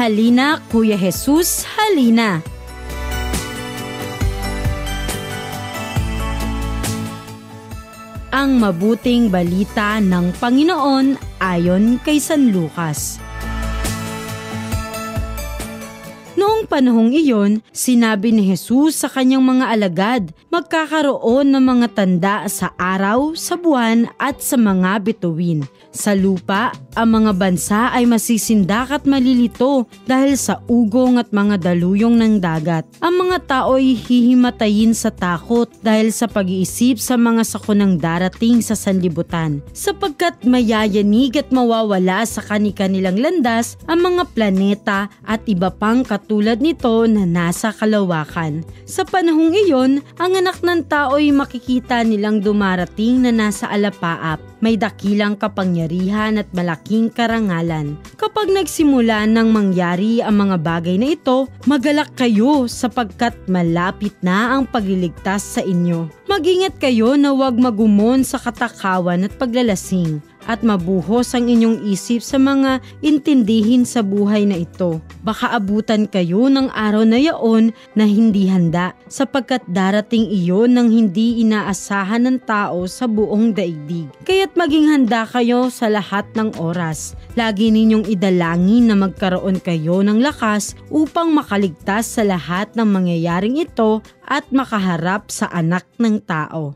Halina, Kuya Jesus, halina! Ang mabuting balita ng Panginoon ayon kay San Lucas. Noong panahong iyon, sinabi ni Jesus sa kanyang mga alagad, magkakaroon ng mga tanda sa araw, sa buwan at sa mga bituin. Sa lupa, ang mga bansa ay masisindak at malilito dahil sa ugong at mga daluyong ng dagat. Ang mga tao ay hihimatayin sa takot dahil sa pag-iisip sa mga sakunang darating sa sanlibutan. Sapagkat mayayanig at mawawala sa kani-kanilang landas ang mga planeta at iba pang katulad nito na nasa kalawakan. Sa panahong iyon, ang anak ng tao ay makikita nilang dumarating na nasa alapaap. May dakilang kapangyarihan at malaking karangalan. Kapag nagsimula ng mangyari ang mga bagay na ito, magalak kayo sapagkat malapit na ang pagliligtas sa inyo. Mag-ingat kayo na huwag magumon sa katakawan at paglalasing at mabuhos ang inyong isip sa mga intindihin sa buhay na ito. Baka abutan kayo ng araw na yaon na hindi handa, sapagkat darating iyon ng hindi inaasahan ng tao sa buong daigdig. Kaya't maging handa kayo sa lahat ng oras. Lagi ninyong idalangin na magkaroon kayo ng lakas upang makaligtas sa lahat ng mangyayaring ito at makaharap sa anak ng tao.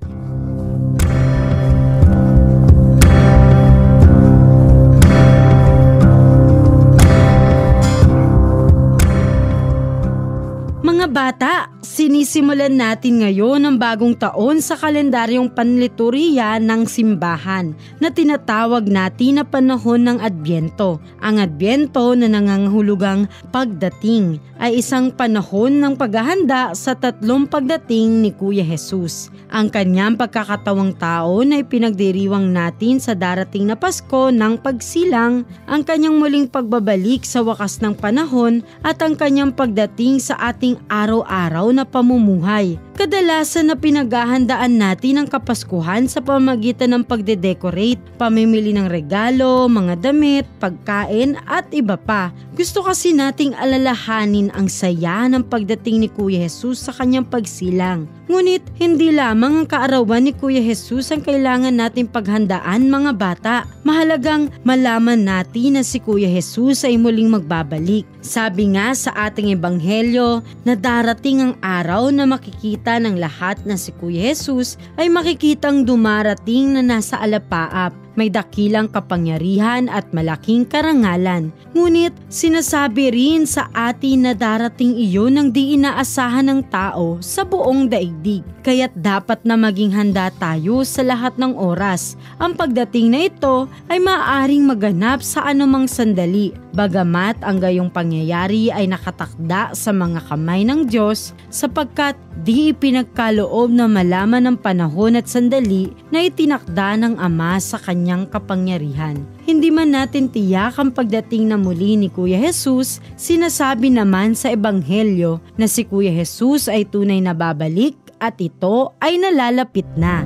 Mga bata, sinisimulan natin ngayon ang bagong taon sa kalendaryong panliturya ng simbahan na tinatawag natin na panahon ng Adbyento. Ang Adbyento na nangangahulugang pagdating ay isang panahon ng paghahanda sa tatlong pagdating ni Kuya Jesus. Ang kanyang pagkakatawang taon ay pinagdiriwang natin sa darating na Pasko ng pagsilang, ang kanyang muling pagbabalik sa wakas ng panahon at ang kanyang pagdating sa ating araw-araw na pamumuhay. Kadalasan na pinaghahandaan natin ang Kapaskuhan sa pamamagitan ng pagde-decorate, pamimili ng regalo, mga damit, pagkain at iba pa. Gusto kasi nating alalahanin ang saya ng pagdating ni Kuya Jesus sa kanyang pagsilang. Ngunit hindi lamang ang kaarawan ni Kuya Jesus ang kailangan nating paghandaan, mga bata. Mahalagang malaman natin na si Kuya Jesus ay muling magbabalik. Sabi nga sa ating ebanghelyo na darating ang araw na makikita ng lahat na si Kuya Jesus ay makikitang dumarating na nasa alapaap. May dakilang kapangyarihan at malaking karangalan. Ngunit sinasabi rin sa atin na darating iyon ng di inaasahan ng tao sa buong daigdig. Kaya't dapat na maging handa tayo sa lahat ng oras. Ang pagdating na ito ay maaaring maganap sa anumang sandali. Bagamat ang gayong pangyayari ay nakatakda sa mga kamay ng Diyos sapagkat di ipinagkaloob na malaman ng panahon at sandali na itinakda ng Ama sa kanyang kapangyarihan. Hindi man natin tiyak ang pagdating na muli ni Kuya Jesus, sinasabi naman sa ebanghelyo na si Kuya Jesus ay tunay na babalik at ito ay nalalapit na.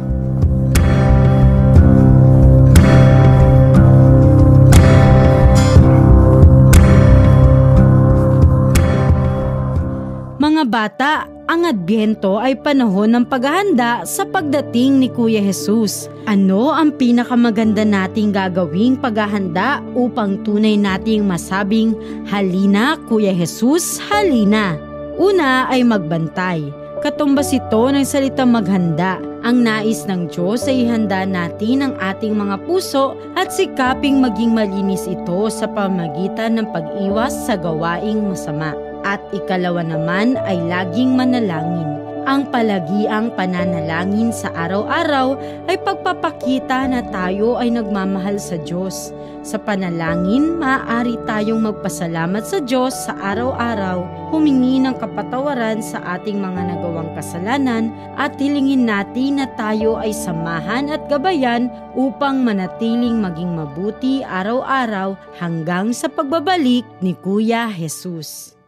Mga bata, ang Adbyento ay panahon ng paghahanda sa pagdating ni Kuya Jesus. Ano ang pinakamaganda nating gagawing paghahanda upang tunay nating masabing, halina Kuya Jesus, halina? Una ay magbantay. Katumbas ito ng salitang maghanda. Ang nais ng Diyos ay ihanda natin ang ating mga puso at sikaping maging malinis ito sa pamamagitan ng pag-iwas sa gawaing masama. At ikalawa naman ay laging manalangin. Ang palagiang pananalangin sa araw-araw ay pagpapakita na tayo ay nagmamahal sa Diyos. Sa panalangin, maaari tayong magpasalamat sa Diyos sa araw-araw, humingi ng kapatawaran sa ating mga nagawang kasalanan at hilingin natin na tayo ay samahan at gabayan upang manatiling maging mabuti araw-araw hanggang sa pagbabalik ni Kuya Jesus.